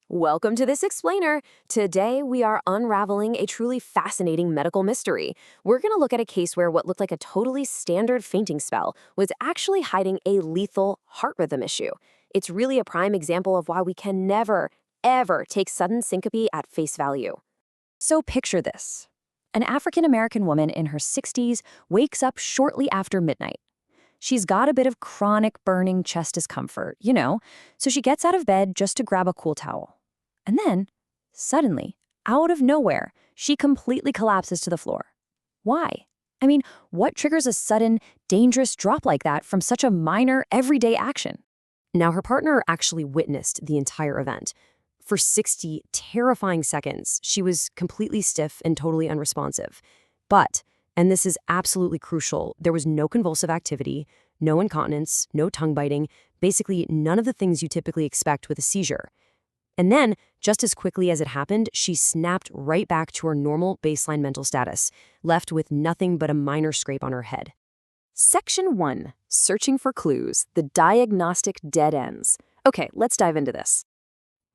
Welcome to This Explainer. Today, we are unraveling a truly fascinating medical mystery. We're going to look at a case where what looked like a totally standard fainting spell was actually hiding a lethal heart rhythm issue. It's really a prime example of why we can never, ever take sudden syncope at face value. So picture this. An African-American woman in her 60s wakes up shortly after midnight. She's got a bit of chronic burning chest discomfort, so she gets out of bed just to grab a cool towel. And then, suddenly, out of nowhere, she completely collapses to the floor. Why? What triggers a sudden, dangerous drop like that from such a minor, everyday action? Now, her partner actually witnessed the entire event. For 60 terrifying seconds, she was completely stiff and totally unresponsive. But, and this is absolutely crucial, there was no convulsive activity, no incontinence, no tongue biting, basically none of the things you typically expect with a seizure. And then, just as quickly as it happened, she snapped right back to her normal baseline mental status, left with nothing but a minor scrape on her head. Section 1. Searching for clues, the diagnostic dead ends. Okay, let's dive into this.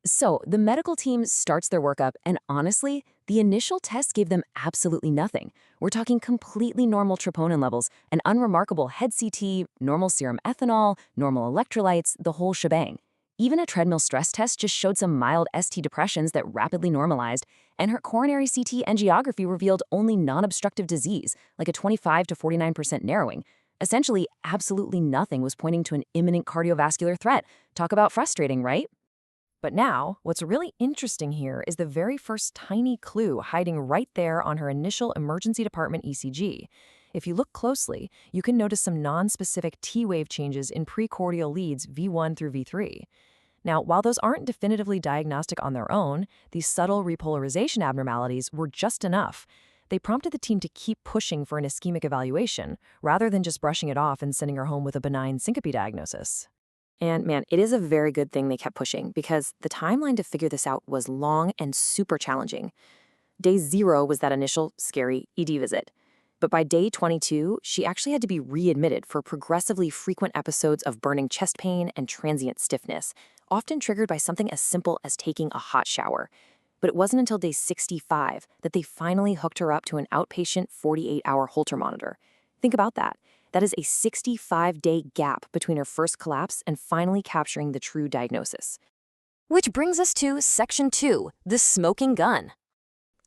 So, the medical team starts their workup, and honestly, the initial test gave them absolutely nothing. We're talking completely normal troponin levels, an unremarkable head CT, normal serum ethanol, normal electrolytes, the whole shebang. Even a treadmill stress test just showed some mild ST depressions that rapidly normalized, and her coronary CT angiography revealed only non-obstructive disease, like a 25 to 49% narrowing. Essentially, absolutely nothing was pointing to an imminent cardiovascular threat. Talk about frustrating, right? But now, what's really interesting here is the very first tiny clue hiding right there on her initial emergency department ECG. If you look closely, you can notice some nonspecific T-wave changes in precordial leads V1 through V3. Now, while those aren't definitively diagnostic on their own, these subtle repolarization abnormalities were just enough. They prompted the team to keep pushing for an ischemic evaluation, rather than just brushing it off and sending her home with a benign syncope diagnosis. And man, it is a very good thing they kept pushing because the timeline to figure this out was long and super challenging. Day 0 was that initial scary ED visit. But by day 22, she actually had to be readmitted for progressively frequent episodes of burning chest pain and transient stiffness, often triggered by something as simple as taking a hot shower. But it wasn't until day 65 that they finally hooked her up to an outpatient 48-hour Holter monitor. Think about that. That is a 65-day gap between her first collapse and finally capturing the true diagnosis. Which brings us to Section 2, the smoking gun.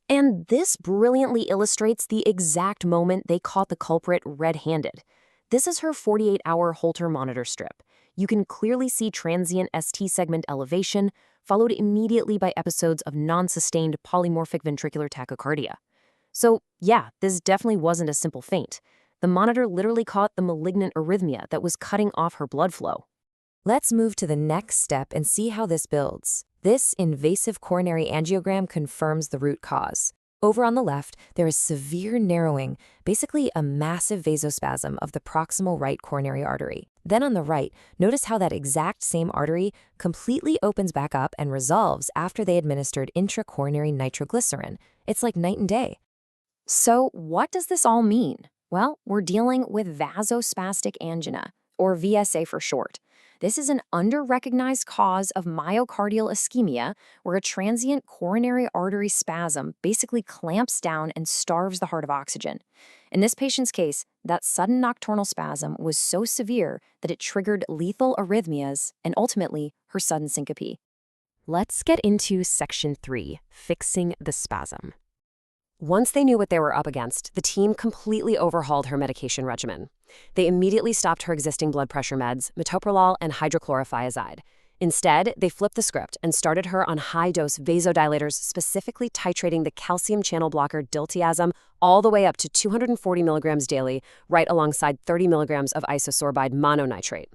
And this brilliantly illustrates the exact moment they caught the culprit red-handed. This is her 48-hour Holter monitor strip. You can clearly see transient ST segment elevation, followed immediately by episodes of non-sustained polymorphic ventricular tachycardia. So, yeah, this definitely wasn't a simple feint. The monitor literally caught the malignant arrhythmia that was cutting off her blood flow. Let's move to the next step and see how this builds. This invasive coronary angiogram confirms the root cause. Over on the left, there is severe narrowing, basically a massive vasospasm of the proximal right coronary artery. Then on the right, notice how that exact same artery completely opens back up and resolves after they administered intracoronary nitroglycerin. It's like night and day. So what does this all mean? Well, we're dealing with vasospastic angina, or VSA for short. This is an under-recognized cause of myocardial ischemia where a transient coronary artery spasm basically clamps down and starves the heart of oxygen. In this patient's case, that sudden nocturnal spasm was so severe that it triggered lethal arrhythmias and ultimately her sudden syncope. Let's get into Section 3, fixing the spasm. Once they knew what they were up against, the team completely overhauled her medication regimen. They immediately stopped her existing blood pressure meds, metoprolol and hydrochlorothiazide. Instead, they flipped the script and started her on high-dose vasodilators, specifically titrating the calcium channel blocker diltiazem all the way up to 240 milligrams daily, right alongside 30 milligrams of isosorbide mononitrate.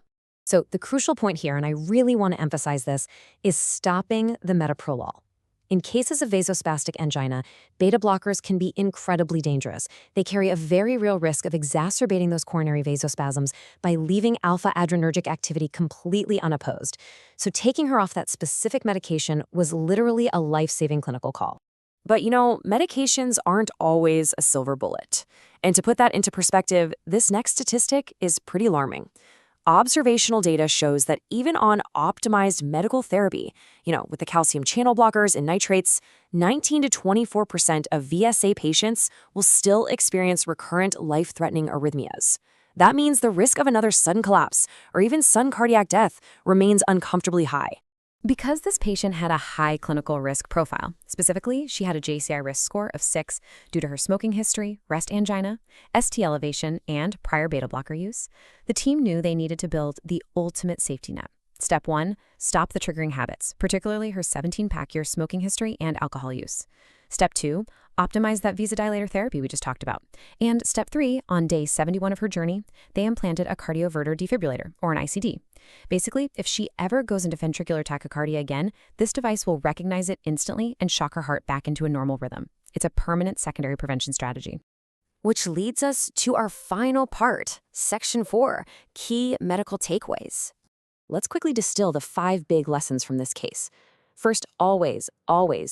So the crucial point here, and I really want to emphasize this, is stopping the metoprolol. In cases of vasospastic angina, beta blockers can be incredibly dangerous. They carry a very real risk of exacerbating those coronary vasospasms by leaving alpha-adrenergic activity completely unopposed. So taking her off that specific medication was literally a life-saving clinical call. But medications aren't always a silver bullet. And to put that into perspective, this next statistic is pretty alarming. observational data shows that even on optimized medical therapy, with the calcium channel blockers and nitrates, 19 to 24% of VSA patients will still experience recurrent life-threatening arrhythmias. That means the risk of another sudden collapse or even sudden cardiac death remains uncomfortably high. Because this patient had a high clinical risk profile, specifically, she had a JCI risk score of 6 due to her smoking history, rest angina, ST elevation, and prior beta blocker use, the team knew they needed to build the ultimate safety net. Step 1, stop the triggering habits, particularly her 17-pack-year smoking history and alcohol use. Step 2, optimize that vasodilator therapy we just talked about. And step 3, on day 71 of her journey, they implanted a cardioverter defibrillator, or an ICD. Basically, if she ever goes into ventricular tachycardia again, this device will recognize it instantly and shock her heart back into a normal rhythm. It's a permanent secondary prevention strategy. Which leads us to our final part, Section 4, Key Medical Takeaways. Let's quickly distill the 5 big lessons from this case. First, always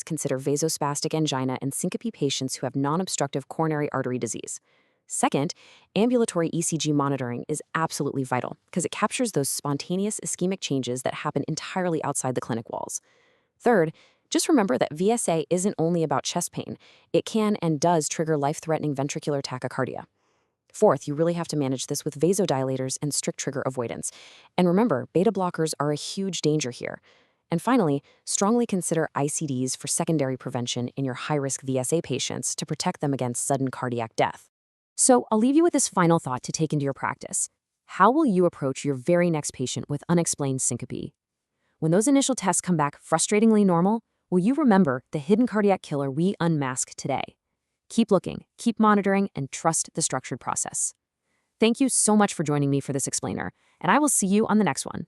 consider vasospastic angina in syncope patients who have non-obstructive coronary artery disease. Second, ambulatory ECG monitoring is absolutely vital because it captures those spontaneous ischemic changes that happen entirely outside the clinic walls. Third, just remember that VSA isn't only about chest pain. It can and does trigger life-threatening ventricular tachycardia. Fourth, you really have to manage this with vasodilators and strict trigger avoidance. And remember, beta blockers are a huge danger here. And finally, strongly consider ICDs for secondary prevention in your high-risk VSA patients to protect them against sudden cardiac death. So I'll leave you with this final thought to take into your practice. How will you approach your very next patient with unexplained syncope? When those initial tests come back frustratingly normal, will you remember the hidden cardiac killer we unmasked today? Keep looking, keep monitoring, and trust the structured process. Thank you so much for joining me for this explainer, and I will see you on the next one.